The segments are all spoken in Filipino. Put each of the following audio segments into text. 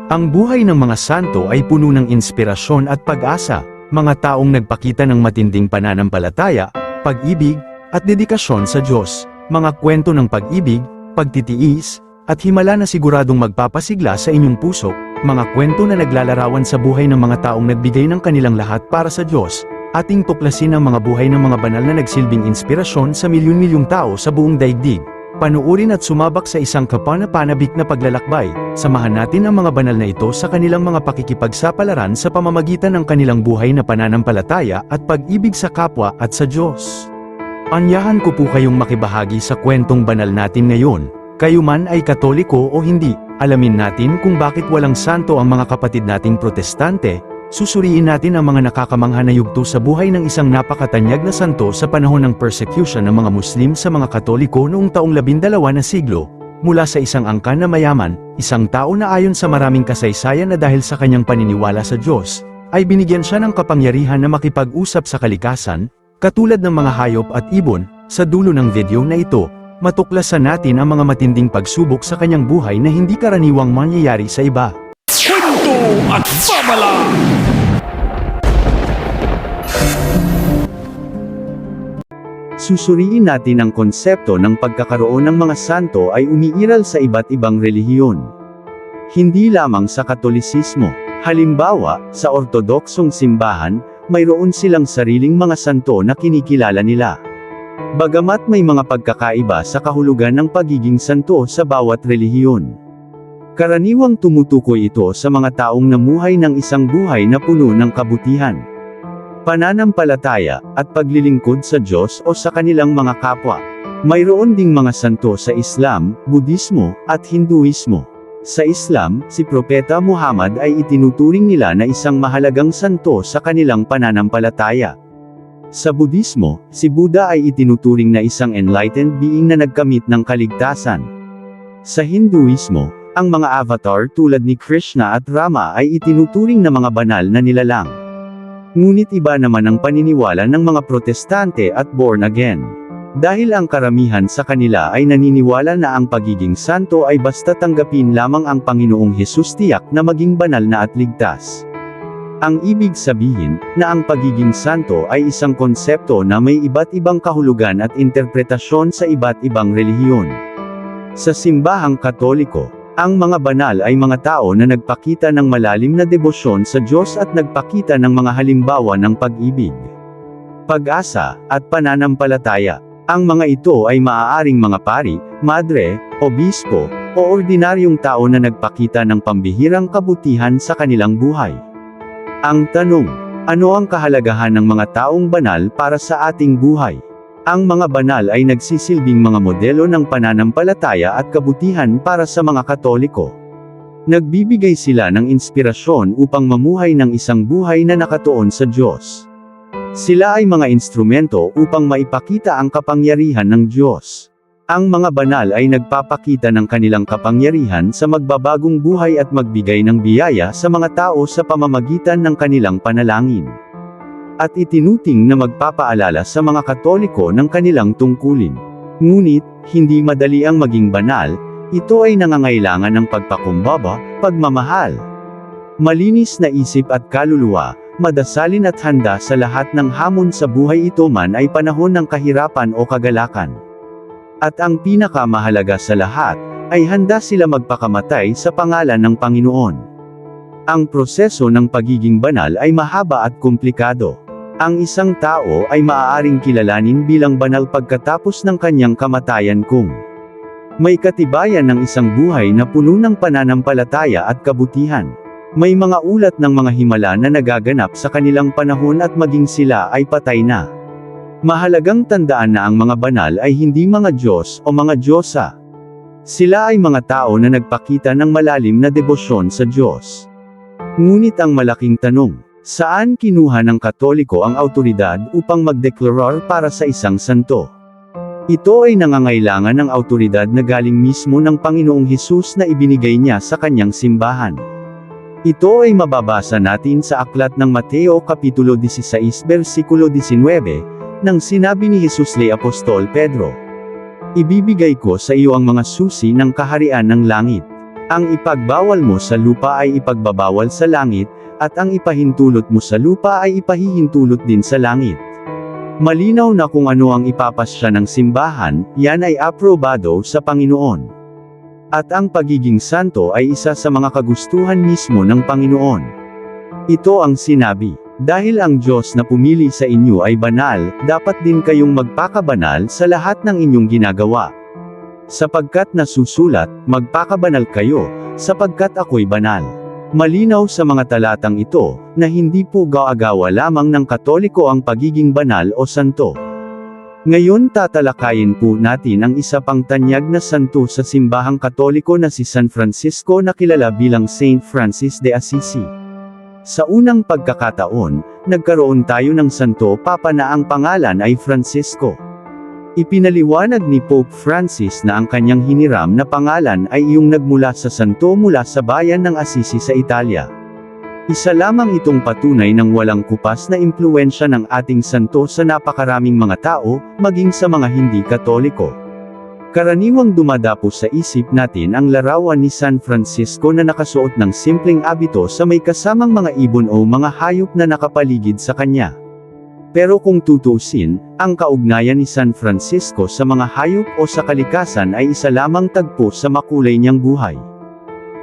Ang buhay ng mga santo ay puno ng inspirasyon at pag-asa, mga taong nagpakita ng matinding pananampalataya, pag-ibig, at dedikasyon sa Diyos, mga kwento ng pag-ibig, pagtitiis, at himala na siguradong magpapasigla sa inyong puso, mga kwento na naglalarawan sa buhay ng mga taong nagbigay ng kanilang lahat para sa Diyos. Ating tuklasin ang mga buhay ng mga banal na nagsilbing inspirasyon sa milyon-milyong tao sa buong daigdig. Panuurin at sumabak sa isang kapanapanabik na paglalakbay. Samahan natin ang mga banal na ito sa kanilang mga pakikipagsapalaran sa pamamagitan ng kanilang buhay na pananampalataya at pag-ibig sa kapwa at sa Diyos. Anyahan ko po kayong makibahagi sa kwentong banal natin ngayon. Kayo man ay Katoliko o hindi, alamin natin kung bakit walang santo ang mga kapatid nating Protestante. Susuriin natin ang mga nakakamangha na yugto sa buhay ng isang napakatanyag na santo sa panahon ng persecution ng mga Muslim sa mga Katoliko noong taong 12 na siglo, mula sa isang angkan na mayaman, isang tao na ayon sa maraming kasaysayan na dahil sa kanyang paniniwala sa Diyos, ay binigyan siya ng kapangyarihan na makipag-usap sa kalikasan, katulad ng mga hayop at ibon. Sa dulo ng video na ito, matuklasan natin ang mga matinding pagsubok sa kanyang buhay na hindi karaniwang mangyayari sa iba. Kwento at babala! Susuriin natin ang konsepto ng pagkakaroon ng mga santo ay umiiral sa iba't ibang relihiyon. Hindi lamang sa Katolisismo. Halimbawa, sa Ortodoksong simbahan, mayroon silang sariling mga santo na kinikilala nila. Bagamat may mga pagkakaiba sa kahulugan ng pagiging santo sa bawat relihiyon. Karaniwang tumutukoy ito sa mga taong namuhay ng isang buhay na puno ng kabutihan, pananampalataya, at paglilingkod sa Diyos o sa kanilang mga kapwa. Mayroon ding mga santo sa Islam, Budismo, at Hinduismo. Sa Islam, si Propeta Muhammad ay itinuturing nila na isang mahalagang santo sa kanilang pananampalataya. Sa Budismo, si Buddha ay itinuturing na isang enlightened being na nagkamit ng kaligtasan. Sa Hinduismo, ang mga avatar tulad ni Krishna at Rama ay itinuturing na mga banal na nilalang. Ngunit iba naman ang paniniwala ng mga Protestante at born again. Dahil ang karamihan sa kanila ay naniniwala na ang pagiging santo ay basta tanggapin lamang ang Panginoong Hesus tiyak na maging banal na at ligtas. Ang ibig sabihin, na ang pagiging santo ay isang konsepto na may iba't ibang kahulugan at interpretasyon sa iba't ibang relihiyon. Sa simbahang Katoliko, ang mga banal ay mga tao na nagpakita ng malalim na debosyon sa Diyos at nagpakita ng mga halimbawa ng pag-ibig, pag-asa, at pananampalataya. Ang mga ito ay maaaring mga pari, madre, obispo, o ordinaryong tao na nagpakita ng pambihirang kabutihan sa kanilang buhay. Ang tanong, ano ang kahalagahan ng mga taong banal para sa ating buhay? Ang mga banal ay nagsisilbing mga modelo ng pananampalataya at kabutihan para sa mga Katoliko. Nagbibigay sila ng inspirasyon upang mamuhay ng isang buhay na nakatuon sa Diyos. Sila ay mga instrumento upang maipakita ang kapangyarihan ng Diyos. Ang mga banal ay nagpapakita ng kanilang kapangyarihan sa magbabagong buhay at magbigay ng biyaya sa mga tao sa pamamagitan ng kanilang panalangin. At itinuting na magpapaalala sa mga Katoliko ng kanilang tungkulin. Ngunit, hindi madali ang maging banal, ito ay nangangailangan ng pagpakumbaba, pagmamahal, malinis na isip at kaluluwa, madasalin at handa sa lahat ng hamon sa buhay, ito man ay panahon ng kahirapan o kagalakan. At ang pinakamahalaga sa lahat, ay handa sila magpakamatay sa pangalan ng Panginoon. Ang proseso ng pagiging banal ay mahaba at komplikado. Ang isang tao ay maaaring kilalanin bilang banal pagkatapos ng kanyang kamatayan kung may katibayan ng isang buhay na puno ng pananampalataya at kabutihan. May mga ulat ng mga himala na nagaganap sa kanilang panahon at maging sila ay patay na. Mahalagang tandaan na ang mga banal ay hindi mga Diyos o mga Diyosa. Sila ay mga tao na nagpakita ng malalim na debosyon sa Diyos. Ngunit ang malaking tanong, saan kinuha ng Katoliko ang awtoridad upang magdeklarar para sa isang santo? Ito ay nangangailangan ng awtoridad na galing mismo ng Panginoong Hesus na ibinigay niya sa kanyang simbahan. Ito ay mababasa natin sa aklat ng Mateo Kapitulo 16 versikulo 19, nang sinabi ni Hesus kay Apostol Pedro, "Ibibigay ko sa iyo ang mga susi ng kaharian ng langit. Ang ipagbawal mo sa lupa ay ipagbabawal sa langit, at ang ipahintulot mo sa lupa ay ipahihintulot din sa langit. Malinaw na kung ano ang ipapasya ng simbahan, yan ay aprobado sa Panginoon. At ang pagiging santo ay isa sa mga kagustuhan mismo ng Panginoon. Ito ang sinabi, dahil ang Diyos na pumili sa inyo ay banal, dapat din kayong magpakabanal sa lahat ng inyong ginagawa. Sapagkat nasusulat, magpakabanal kayo, sapagkat ako'y banal. Malinaw sa mga talatang ito, na hindi po gaagawa lamang ng Katoliko ang pagiging banal o santo. Ngayon tatalakayin po natin ang isa pang tanyag na santo sa simbahang Katoliko na si San Francisco na kilala bilang Saint Francis de Assisi. Sa unang pagkakataon, nagkaroon tayo ng santo papa na ang pangalan ay Francisco. Ipinaliwanag ni Pope Francis na ang kanyang hiniram na pangalan ay iyong nagmula sa santo mula sa bayan ng Assisi sa Italia. Isa lamang itong patunay ng walang kupas na impluwensya ng ating santo sa napakaraming mga tao, maging sa mga hindi Katoliko. Karaniwang dumadapo sa isip natin ang larawan ni San Francisco na nakasuot ng simpleng abito sa may kasamang mga ibon o mga hayop na nakapaligid sa kanya. Pero kung tutuusin, ang kaugnayan ni San Francisco sa mga hayop o sa kalikasan ay isa lamang tagpo sa makulay niyang buhay.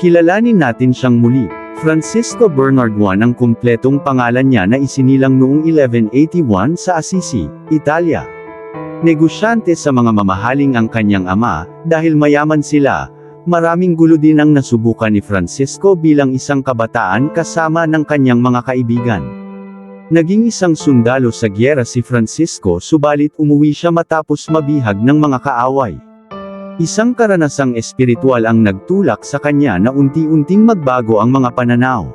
Kilalanin natin siyang muli. Francisco Bernard I ang kumpletong pangalan niya na isinilang noong 1181 sa Assisi, Italia. Negosyante sa mga mamahaling ang kanyang ama, dahil mayaman sila, maraming gulo din ang nasubukan ni Francisco bilang isang kabataan kasama ng kanyang mga kaibigan. Naging isang sundalo sa gyera si Francisco subalit umuwi siya matapos mabihag ng mga kaaway. Isang karanasang espiritual ang nagtulak sa kanya na unti-unting magbago ang mga pananaw.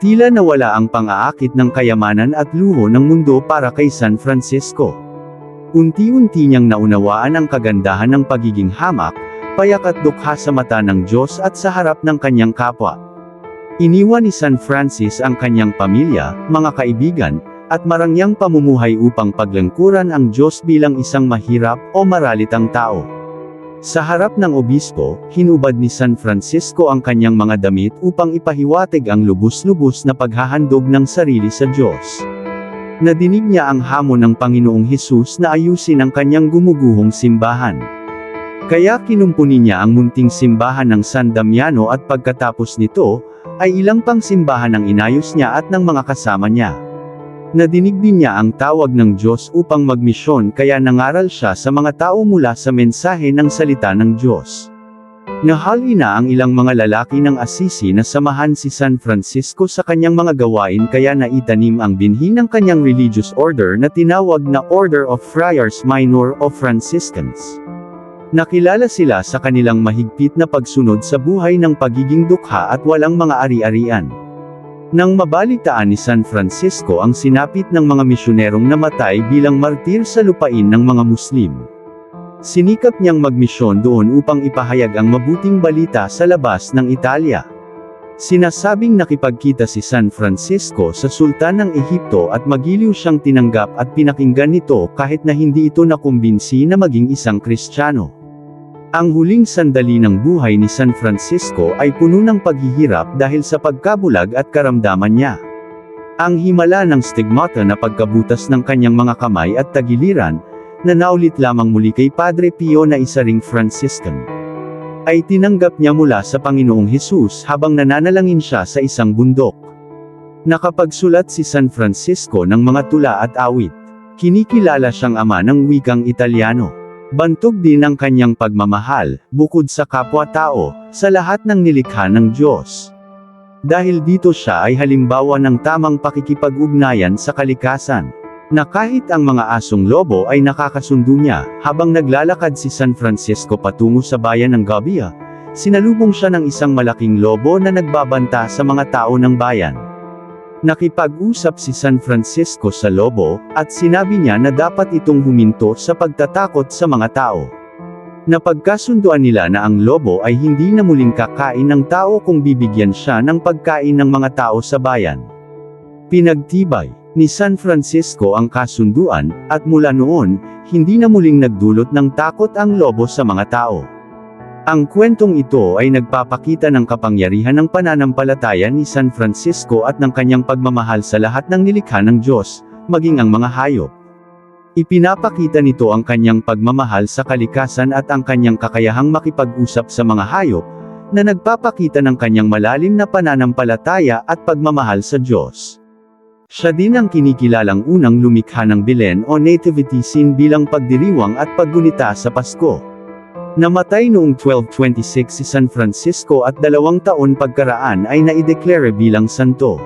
Tila nawala ang pang-aakit ng kayamanan at luho ng mundo para kay San Francisco. Unti-unti niyang naunawaan ang kagandahan ng pagiging hamak, payak at dukha sa mata ng Diyos at sa harap ng kanyang kapwa. Iniwan ni San Francis ang kanyang pamilya, mga kaibigan, at marangyang pamumuhay upang paglangkuran ang Diyos bilang isang mahirap o maralitang tao. Sa harap ng obispo, hinubad ni San Francisco ang kanyang mga damit upang ipahiwatig ang lubos-lubos na paghahandog ng sarili sa Diyos. Nadinig niya ang hamon ng Panginoong Hesus na ayusin ang kanyang gumuguhong simbahan. Kaya kinumpuni niya ang munting simbahan ng San Damiano at pagkatapos nito, ay ilang pang simbahan ang inayos niya at ng mga kasama niya. Nadinig din niya ang tawag ng Diyos upang magmisyon kaya nangaral siya sa mga tao mula sa mensahe ng salita ng Diyos. Nahali na ang ilang mga lalaki ng Assisi na samahan si San Francisco sa kanyang mga gawain kaya naitanim ang binhi ng kanyang religious order na tinawag na Order of Friars Minor o Franciscans. Nakilala sila sa kanilang mahigpit na pagsunod sa buhay ng pagiging dukha at walang mga ari-arian. Nang mabalitaan ni San Francisco ang sinapit ng mga misyonerong namatay bilang martir sa lupain ng mga Muslim, sinikap niyang magmisyon doon upang ipahayag ang mabuting balita sa labas ng Italia. Sinasabing nakipagkita si San Francisco sa Sultan ng Ehipto at magiliw siyang tinanggap at pinakinggan nito kahit na hindi ito nakumbinsi na maging isang Kristiyano. Ang huling sandali ng buhay ni San Francisco ay puno ng paghihirap dahil sa pagkabulag at karamdaman niya. Ang himala ng stigmata na pagkabutas ng kanyang mga kamay at tagiliran, na naulit lamang muli kay Padre Pio na isa ring Franciscan, ay tinanggap niya mula sa Panginoong Hesus habang nananalangin siya sa isang bundok. Nakapagsulat si San Francisco ng mga tula at awit. Kinikilala siyang ama ng wikang Italyano. Bantog din ang kanyang pagmamahal, bukod sa kapwa-tao, sa lahat ng nilikha ng Diyos. Dahil dito siya ay halimbawa ng tamang pakikipag-ugnayan sa kalikasan, na kahit ang mga asong lobo ay nakakasundo niya. Habang naglalakad si San Francisco patungo sa bayan ng Gabia, sinalubong siya ng isang malaking lobo na nagbabanta sa mga tao ng bayan. Nakipag-usap si San Francisco sa lobo, at sinabi niya na dapat itong huminto sa pagtatakot sa mga tao. Napagkasunduan nila na ang lobo ay hindi na muling kakain ng tao kung bibigyan siya ng pagkain ng mga tao sa bayan. Pinagtibay ni San Francisco ang kasunduan, at mula noon, hindi na muling nagdulot ng takot ang lobo sa mga tao. Ang kwentong ito ay nagpapakita ng kapangyarihan ng pananampalataya ni San Francisco at ng kanyang pagmamahal sa lahat ng nilikha ng Diyos, maging ang mga hayop. Ipinapakita nito ang kanyang pagmamahal sa kalikasan at ang kanyang kakayahang makipag-usap sa mga hayop, na nagpapakita ng kanyang malalim na pananampalataya at pagmamahal sa Diyos. Siya din ang kinikilalang unang lumikha ng Belen o nativity scene bilang pagdiriwang at paggunita sa Pasko. Namatay noong 1226 si San Francisco at 2 taon pagkaraan ay naideklara bilang santo.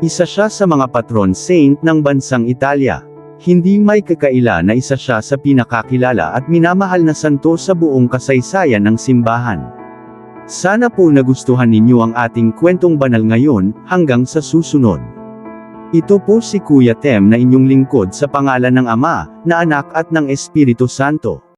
Isa siya sa mga patron saint ng bansang Italia. Hindi may kakaila na isa siya sa pinakakilala at minamahal na santo sa buong kasaysayan ng simbahan. Sana po nagustuhan ninyo ang ating kwentong banal ngayon, hanggang sa susunod. Ito po si Kuya Tem na inyong lingkod sa pangalan ng Ama, na Anak at ng Espiritu Santo.